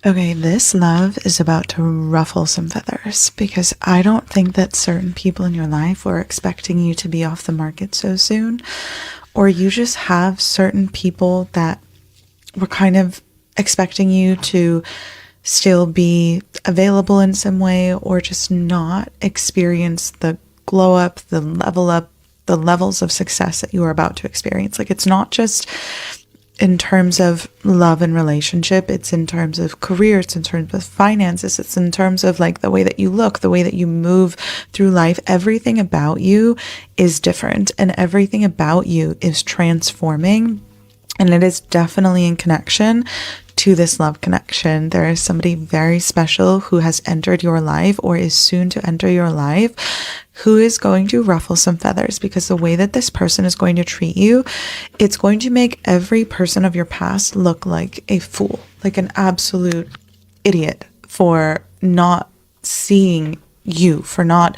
Okay, this love is about to ruffle some feathers because I don't think that certain people in your life were expecting you to be off the market so soon, or you just have certain people that were kind of expecting you to still be available in some way or just not experience the glow up, the level up, the levels of success that you are about to experience. Like, it's not just in terms of love and relationship, it's in terms of career, it's in terms of finances, it's in terms of like the way that you look, the way that you move through life. Everything about you is different and everything about you is transforming. And it is definitely in connection to this love connection. There is somebody very special who has entered your life or is soon to enter your life who is going to ruffle some feathers, because the way that this person is going to treat you, it's going to make every person of your past look like a fool, like an absolute idiot for not seeing you, for not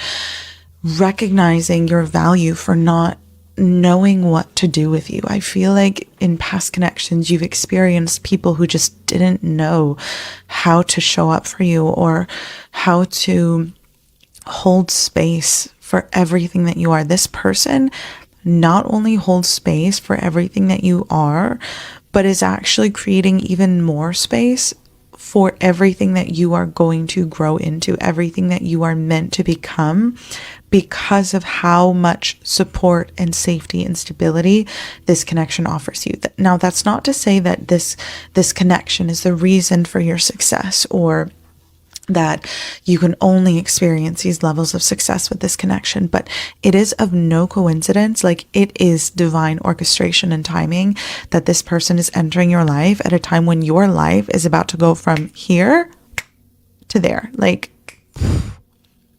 recognizing your value, for not knowing what to do with you. I feel like in past connections, you've experienced people who just didn't know how to show up for you or how to hold space for everything that you are. This person not only holds space for everything that you are, but is actually creating even more space for everything that you are going to grow into, everything that you are meant to become, because of how much support and safety and stability this connection offers you. Now, that's not to say that this connection is the reason for your success, or that you can only experience these levels of success with this connection, but it is of no coincidence. Like, it is divine orchestration and timing that this person is entering your life at a time when your life is about to go from here to there. Like,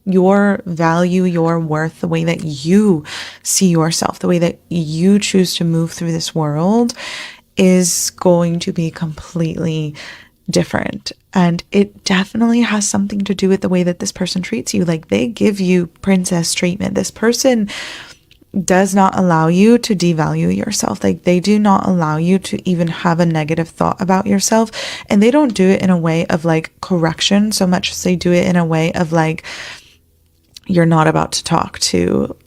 your value, your worth, the way that you see yourself, the way that you choose to move through this world is going to be completely different. And it definitely has something to do with the way that this person treats you. Like, they give you princess treatment. This person does not allow you to devalue yourself. Like, they do not allow you to even have a negative thought about yourself. And they don't do it in a way of like correction so much as they do it in a way of like, you're not about to talk to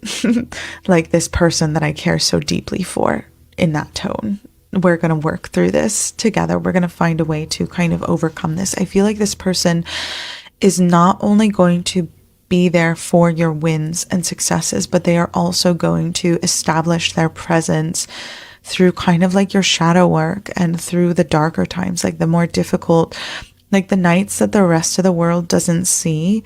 like this person that I care so deeply for in that tone. We're going to work through this together. We're going to find a way to kind of overcome this. I feel like this person is not only going to be there for your wins and successes, but they are also going to establish their presence through kind of like your shadow work and through the darker times, like the more difficult, like the nights that the rest of the world doesn't see.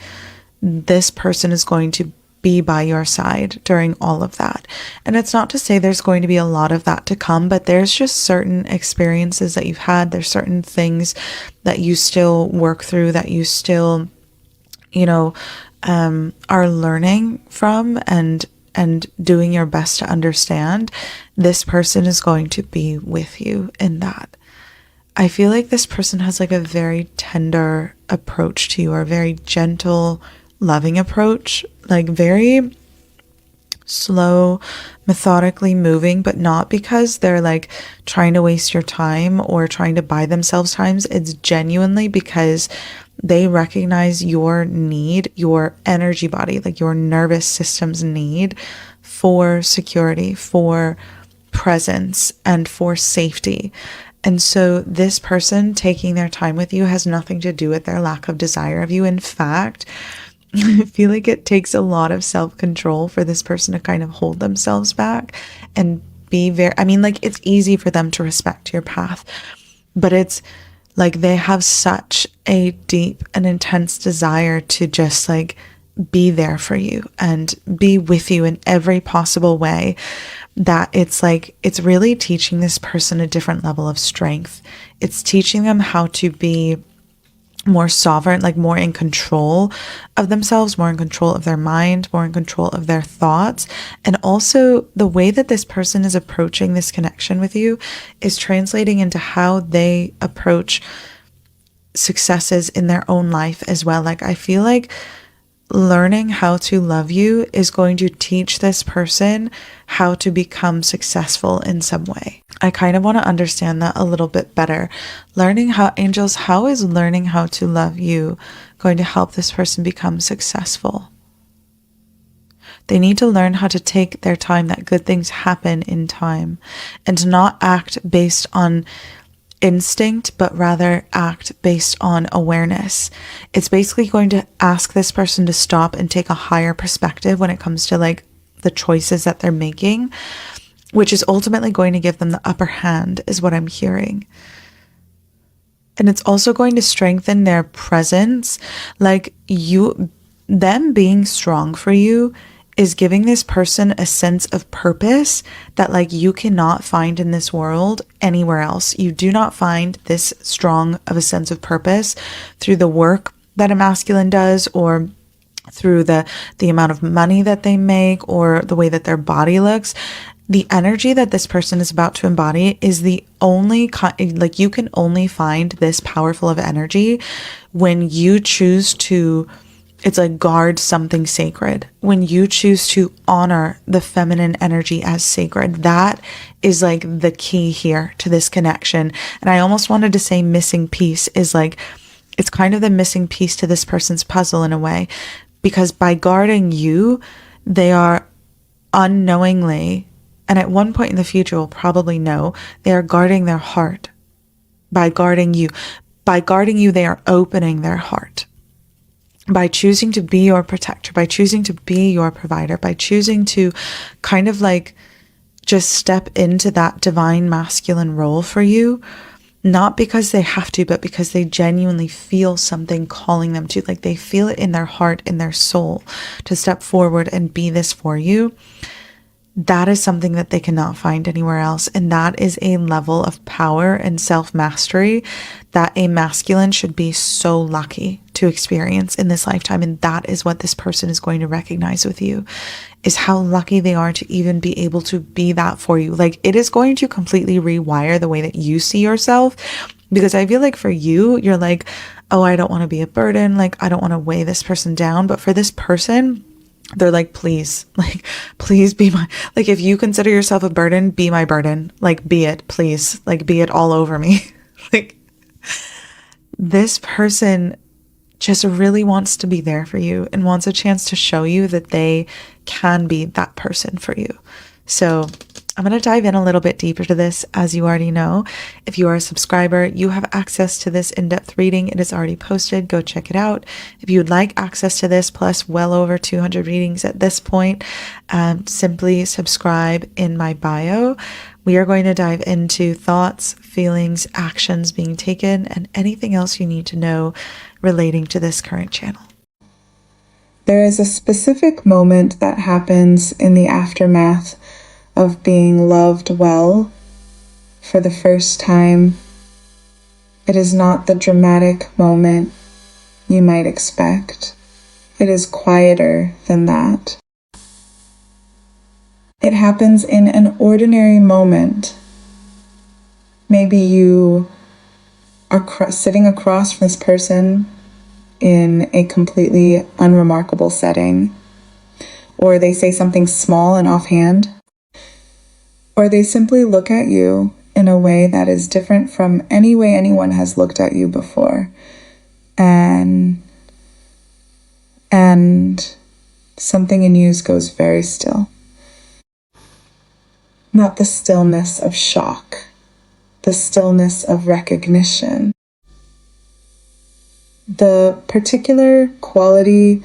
This person is going to be by your side during all of that. And it's not to say there's going to be a lot of that to come, but there's just certain experiences that you've had. There's certain things that you still work through, that you still, are learning from and doing your best to understand. This person is going to be with you in that. I feel like this person has like a very tender approach to you, or a very gentle, loving approach, like very slow, methodically moving, but not because they're like trying to waste your time or trying to buy themselves times. It's genuinely because they recognize your need, your energy body, like your nervous system's need for security, for presence, and for safety. And so this person taking their time with you has nothing to do with their lack of desire of you. In fact, I feel like it takes a lot of self-control for this person to kind of hold themselves back and be very, it's easy for them to respect your path, but it's like they have such a deep and intense desire to just like be there for you and be with you in every possible way, that it's like, it's really teaching this person a different level of strength. It's teaching them how to be more sovereign, like more in control of themselves, more in control of their mind, more in control of their thoughts. And also the way that this person is approaching this connection with you is translating into how they approach successes in their own life as well. Like, I feel like learning how to love you is going to teach this person how to become successful in some way. I kind of want to understand that a little bit better. Learning how, angels, how is learning how to love you going to help this person become successful? They need to learn how to take their time, that good things happen in time, and to not act based on instinct, but rather act based on awareness. It's basically going to ask this person to stop and take a higher perspective when it comes to like the choices that they're making, which is ultimately going to give them the upper hand, is what I'm hearing. And it's also going to strengthen their presence. Like them being strong for you is giving this person a sense of purpose that like you cannot find in this world anywhere else. You do not find this strong of a sense of purpose through the work that a masculine does, or through the amount of money that they make, or the way that their body looks. The energy that this person is about to embody is the only like you can only find this powerful of energy when you choose to, it's like guard something sacred. When you choose to honor the feminine energy as sacred, that is like the key here to this connection. And I almost wanted to say missing piece is like, it's kind of the missing piece to this person's puzzle in a way, because by guarding you, they are unknowingly, and at one point in the future will probably know, they are guarding their heart. By guarding you, they are opening their heart. By choosing to be your protector, by choosing to be your provider, by choosing to kind of like just step into that divine masculine role for you, not because they have to, but because they genuinely feel something calling them to, like they feel it in their heart, in their soul, to step forward and be this for you. That is something that they cannot find anywhere else. And that is a level of power and self-mastery that a masculine should be so lucky to experience in this lifetime. And that is what this person is going to recognize with you, is how lucky they are to even be able to be that for you. Like, it is going to completely rewire the way that you see yourself, because I feel like for you, you're like, oh, I don't want to be a burden. Like, I don't want to weigh this person down. But for this person, they're like, please be my, like, if you consider yourself a burden, be my burden. Like, be it, please. Like, be it all over me. Like, this person just really wants to be there for you and wants a chance to show you that they can be that person for you. So I'm going to dive in a little bit deeper to this. As you already know, if you are a subscriber, you have access to this in-depth reading. It is already posted. Go check it out. If you would like access to this, plus well over 200 readings at this point, simply subscribe in my bio. We are going to dive into thoughts, feelings, actions being taken, and anything else you need to know relating to this current channel. There is a specific moment that happens in the aftermath of being loved well for the first time. It is not the dramatic moment you might expect. It is quieter than that. It happens in an ordinary moment. Maybe you are sitting across from this person in a completely unremarkable setting, or they say something small and offhand, or they simply look at you in a way that is different from any way anyone has looked at you before. And something in you goes very still. Not the stillness of shock, the stillness of recognition. The particular quality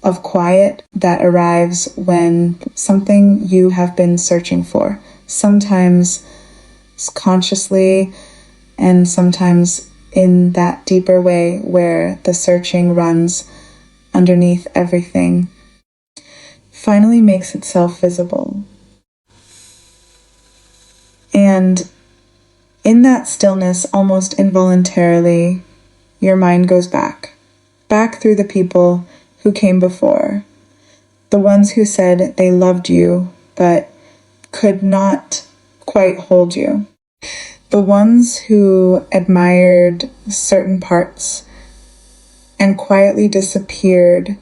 of quiet that arrives when something you have been searching for, sometimes consciously and sometimes in that deeper way where the searching runs underneath everything, finally makes itself visible. And in that stillness, almost involuntarily, your mind goes back through the people who came before, the ones who said they loved you but could not quite hold you, the ones who admired certain parts and quietly disappeared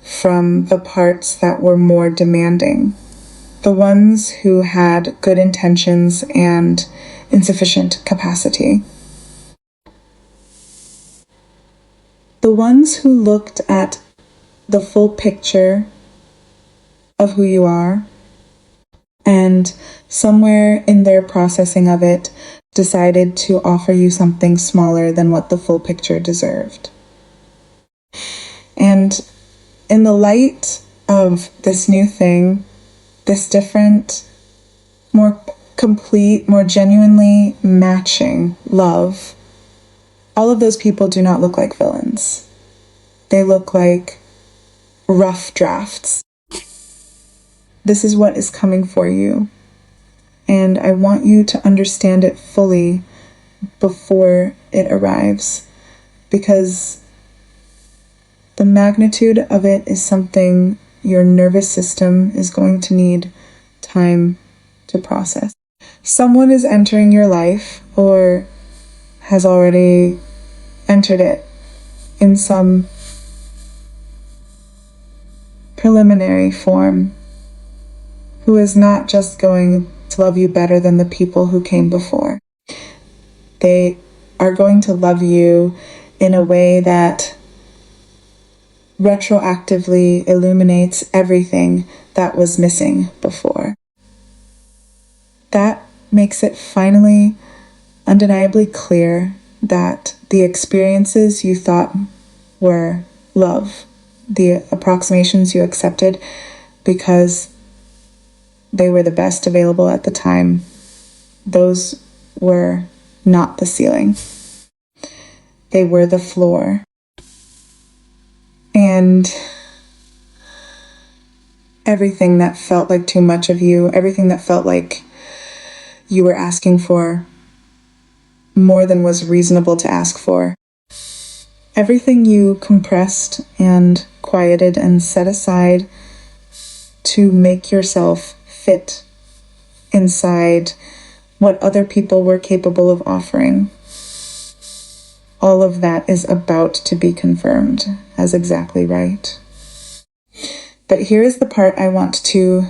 from the parts that were more demanding, the ones who had good intentions and insufficient capacity. The ones who looked at the full picture of who you are, and somewhere in their processing of it, decided to offer you something smaller than what the full picture deserved. And in the light of this new thing, this different, more complete, more genuinely matching love, all of those people do not look like villains. They look like rough drafts. This is what is coming for you. And I want you to understand it fully before it arrives, because the magnitude of it is something your nervous system is going to need time to process. Someone is entering your life, or has already entered it in some preliminary form, who is not just going to love you better than the people who came before. They are going to love you in a way that retroactively illuminates everything that was missing before. That makes it finally undeniably clear that the experiences you thought were love, the approximations you accepted because they were the best available at the time, those were not the ceiling. They were the floor. And everything that felt like too much of you, everything that felt like you were asking for more than was reasonable to ask for, everything you compressed and quieted and set aside to make yourself fit inside what other people were capable of offering, all of that is about to be confirmed as exactly right. But here is the part I want to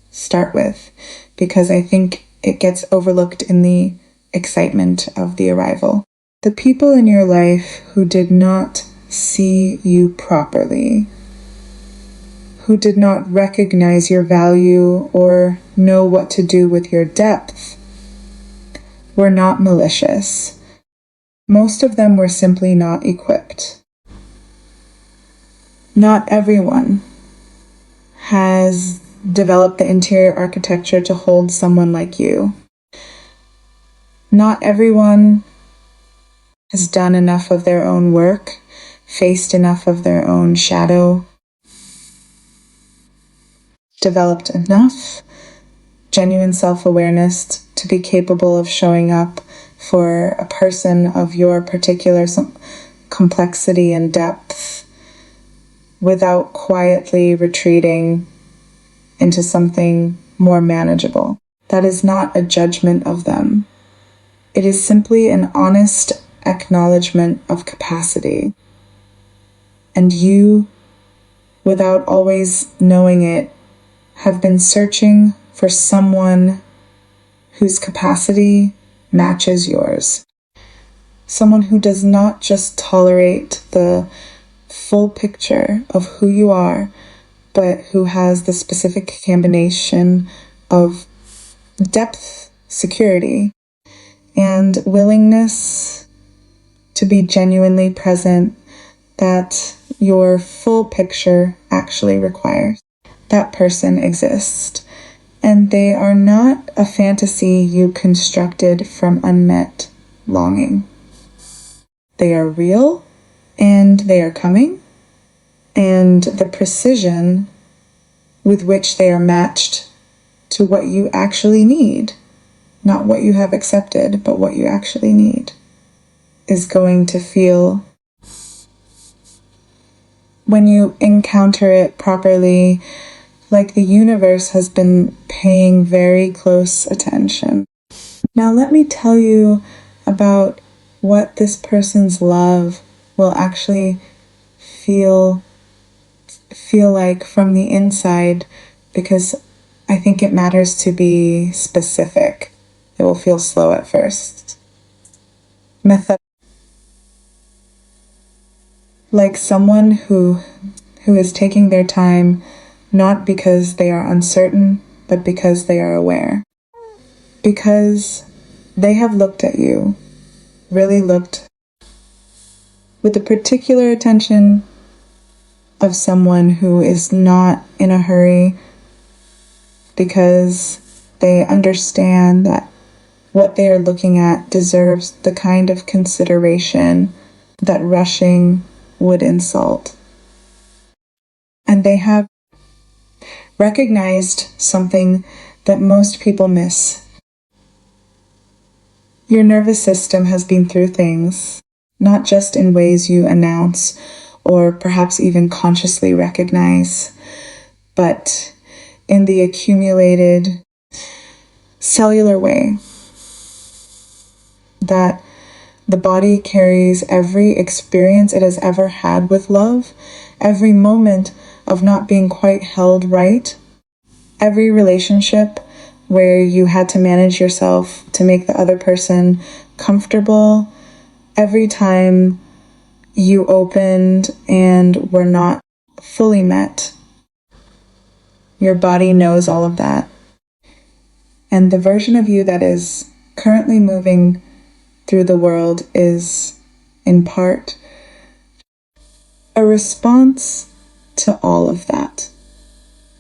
start with, because I think it gets overlooked in the excitement of the arrival. The people in your life who did not see you properly, who did not recognize your value or know what to do with your depth, were not malicious. Most of them were simply not equipped. Not everyone has developed the interior architecture to hold someone like you. Not everyone has done enough of their own work, faced enough of their own shadow, developed enough genuine self-awareness to be capable of showing up for a person of your particular complexity and depth without quietly retreating into something more manageable. That is not a judgment of them. It is simply an honest acknowledgement of capacity. And you, without always knowing it, have been searching for someone whose capacity matches yours. Someone who does not just tolerate the full picture of who you are, but who has the specific combination of depth, security, and willingness to be genuinely present that your full picture actually requires. That person exists, and they are not a fantasy you constructed from unmet longing. They are real, and they are coming, and the precision with which they are matched to what you actually need, not what you have accepted, but what you actually need, is going to feel, when you encounter it properly, like the universe has been paying very close attention. Now let me tell you about what this person's love will actually feel like from the inside, because I think it matters to be specific. It will feel slow at first. Method. Like someone who is taking their time, not because they are uncertain, but because they are aware. Because they have looked at you, really looked with the particular attention of someone who is not in a hurry, because they understand that what they are looking at deserves the kind of consideration that rushing would insult. And they have recognized something that most people miss. Your nervous system has been through things, not just in ways you announce or perhaps even consciously recognize, but in the accumulated cellular way that the body carries every experience it has ever had with love, every moment of not being quite held right, every relationship where you had to manage yourself to make the other person comfortable, every time you opened and were not fully met. Your body knows all of that. And the version of you that is currently moving through the world is, in part, a response to all of that,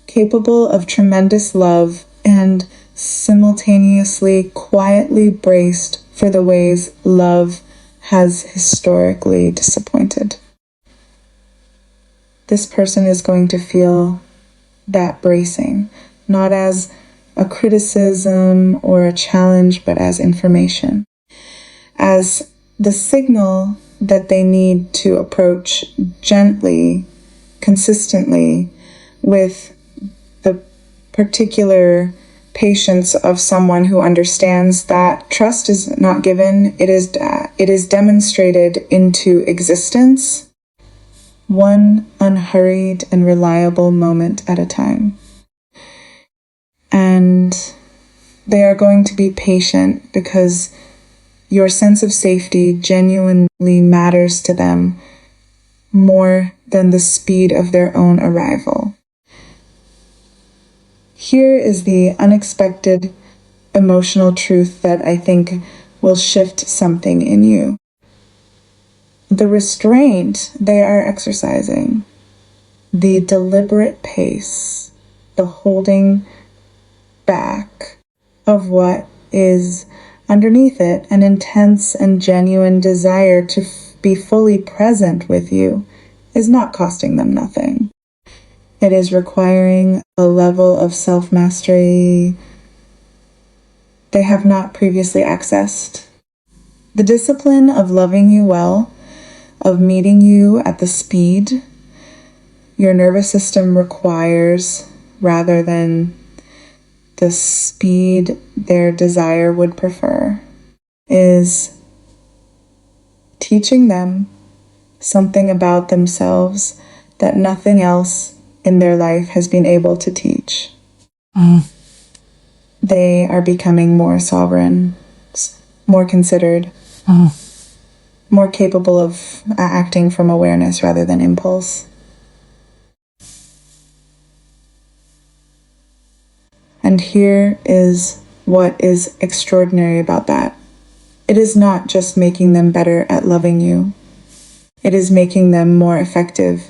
capable of tremendous love and simultaneously quietly braced for the ways love has historically disappointed. This person is going to feel that bracing, not as a criticism or a challenge, but as information, as the signal that they need to approach gently, consistently, with the particular patience of someone who understands that trust is not given, it is demonstrated into existence, one unhurried and reliable moment at a time. And they are going to be patient because your sense of safety genuinely matters to them more than the speed of their own arrival. Here is the unexpected emotional truth that I think will shift something in you. The restraint they are exercising, the deliberate pace, the holding back of what is underneath it, an intense and genuine desire to be fully present with you, is not costing them nothing. It is requiring a level of self-mastery they have not previously accessed. The discipline of loving you well, of meeting you at the speed your nervous system requires rather than the speed their desire would prefer, is teaching them something about themselves that nothing else in their life has been able to teach. They are becoming more sovereign, more considered, more capable of acting from awareness rather than impulse. And here is what is extraordinary about that. It is not just making them better at loving you. It is making them more effective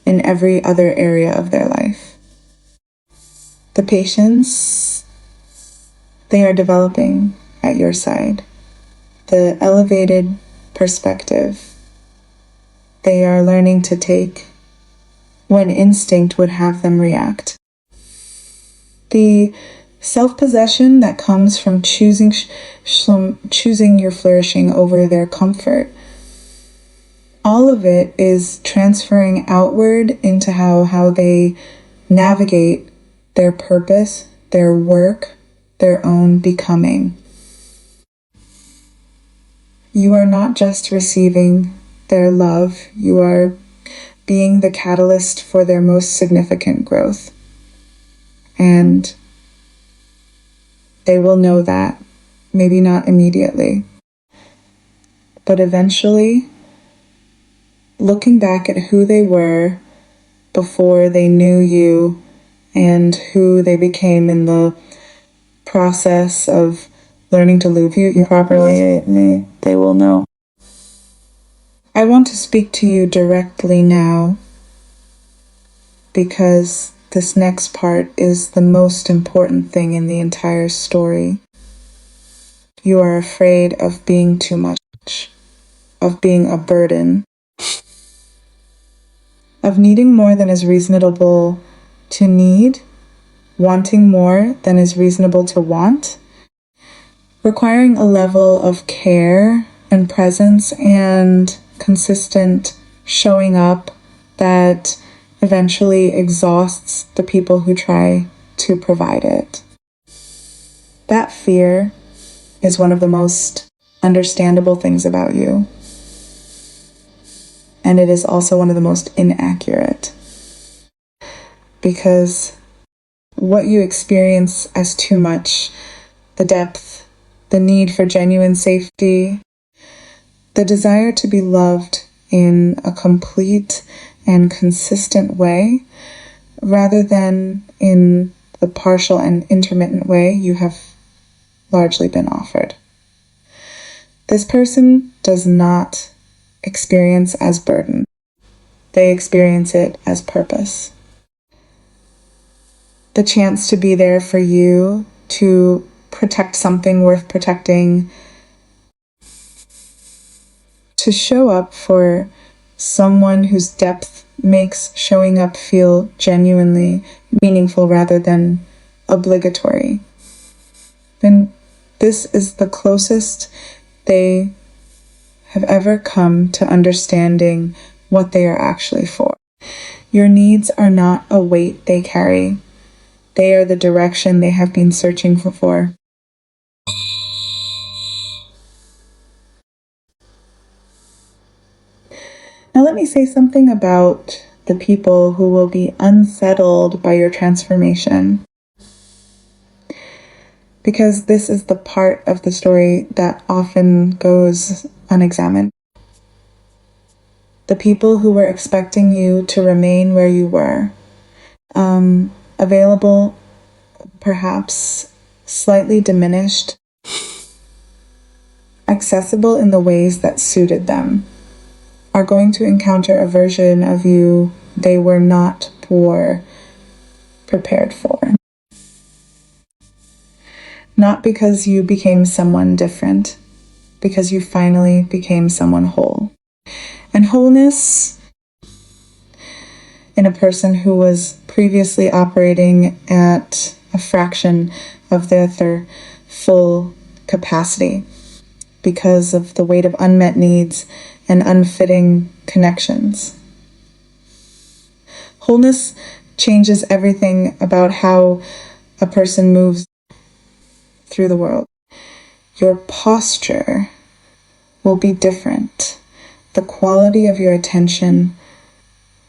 in every other area of their life. The patience they are developing at your side, the elevated perspective they are learning to take when instinct would have them react, the self-possession that comes from choosing your flourishing over their comfort. All of it is transferring outward into how they navigate their purpose, their work, their own becoming. You are not just receiving their love, you are being the catalyst for their most significant growth. And They will know that. Maybe not immediately. But eventually, looking back at who they were before they knew you and who they became in the process of learning to love you properly, they will know. I want to speak to you directly now because this next part is the most important thing in the entire story. You are afraid of being too much, of being a burden, of needing more than is reasonable to need, wanting more than is reasonable to want, requiring a level of care and presence and consistent showing up that eventually exhausts the people who try to provide it. That fear is one of the most understandable things about you. And it is also one of the most inaccurate. Because what you experience as too much, the depth, the need for genuine safety, the desire to be loved in a complete and consistent way, rather than in the partial and intermittent way you have largely been offered. This person does not experience as burden. They experience it as purpose. The chance to be there for you, to protect something worth protecting, to show up for someone whose depth makes showing up feel genuinely meaningful rather than obligatory. Then this is the closest they have ever come to understanding what they are actually for. Your needs are not a weight they carry. They are the direction they have been searching for. Now let me say something about the people who will be unsettled by your transformation. Because this is the part of the story that often goes unexamined. The people who were expecting you to remain where you were, available, perhaps slightly diminished, accessible in the ways that suited them, are going to encounter a version of you they were not prepared for. Not because you became someone different, because you finally became someone whole. And wholeness in a person who was previously operating at a fraction of their full capacity because of the weight of unmet needs and unfitting connections. Wholeness changes everything about how a person moves through the world. Your posture will be different. The quality of your attention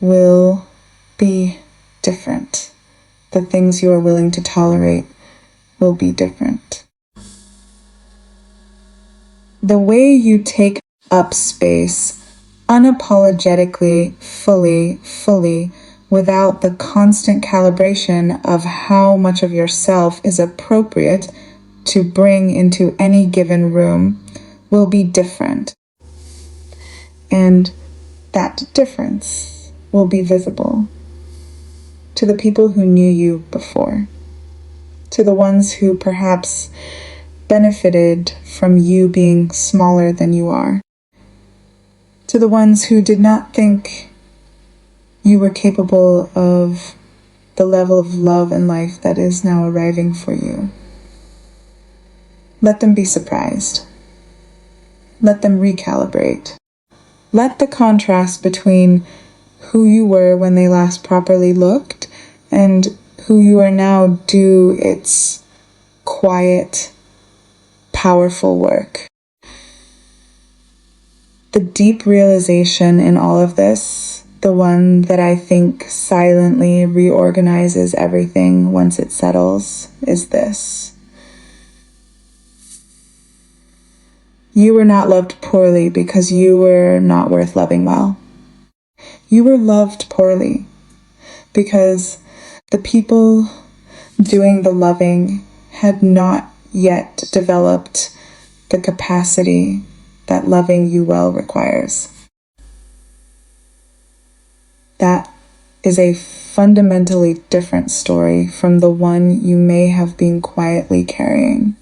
will be different. The things you are willing to tolerate will be different. The way you take up space unapologetically, fully, without the constant calibration of how much of yourself is appropriate to bring into any given room will be different. And that difference will be visible to the people who knew you before, to the ones who perhaps benefited from you being smaller than you are, to the ones who did not think you were capable of the level of love and life that is now arriving for you. Let them be surprised. Let them recalibrate. Let the contrast between who you were when they last properly looked and who you are now do its quiet, powerful work. The deep realization in all of this, the one that I think silently reorganizes everything once it settles, is this. You were not loved poorly because you were not worth loving well. You were loved poorly because the people doing the loving had not yet developed the capacity that loving you well requires. That is a fundamentally different story from the one you may have been quietly carrying.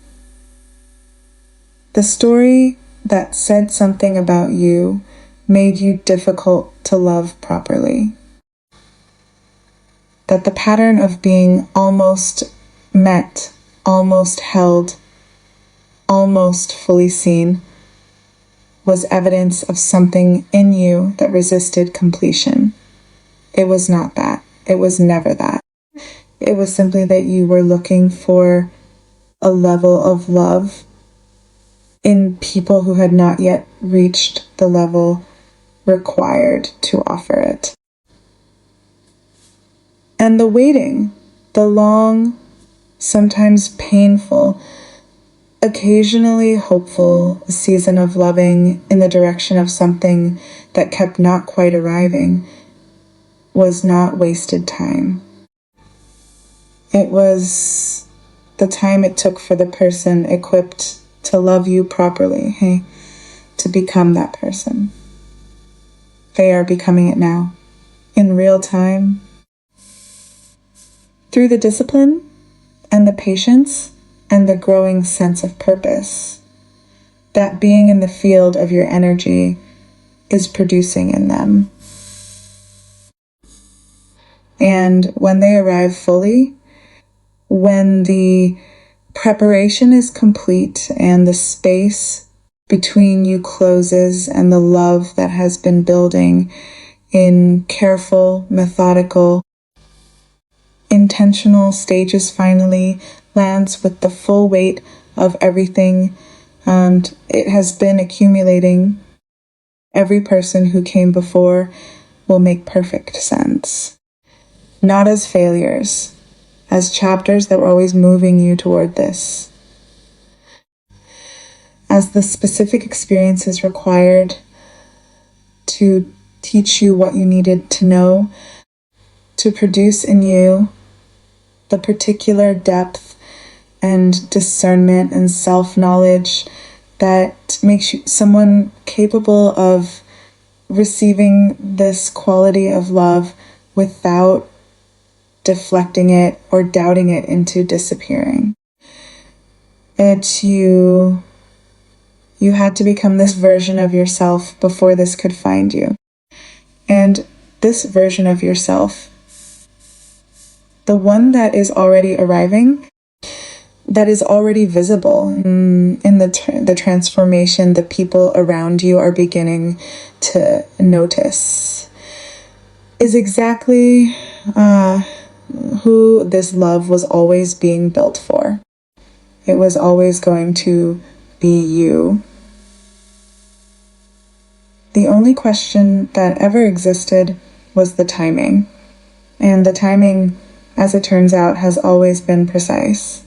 The story that said something about you made you difficult to love properly. That the pattern of being almost met, almost held, almost fully seen was evidence of something in you that resisted completion. It was not that. It was never that. It was simply that you were looking for a level of love in people who had not yet reached the level required to offer it. And the waiting, the long, sometimes painful, occasionally hopeful season of loving in the direction of something that kept not quite arriving, was not wasted time. It was the time it took for the person equipped to love you properly, to become that person. They are becoming it now, in real time, through the discipline and the patience and the growing sense of purpose that being in the field of your energy is producing in them. And when they arrive fully, when the preparation is complete and the space between you closes and the love that has been building in careful, methodical, intentional stages finally lands with the full weight of everything, and it has been accumulating, every person who came before will make perfect sense. Not as failures, as chapters that were always moving you toward this. As the specific experiences required to teach you what you needed to know, to produce in you the particular depth and discernment and self-knowledge that makes you someone capable of receiving this quality of love without deflecting it or doubting it into disappearing. You had to become this version of yourself before this could find you. And this version of yourself, the one that is already arriving, that is already visible in the transformation the people around you are beginning to notice, is exactly who this love was always being built for. It was always going to be you. The only question that ever existed was the timing. And the timing, as it turns out, has always been precise.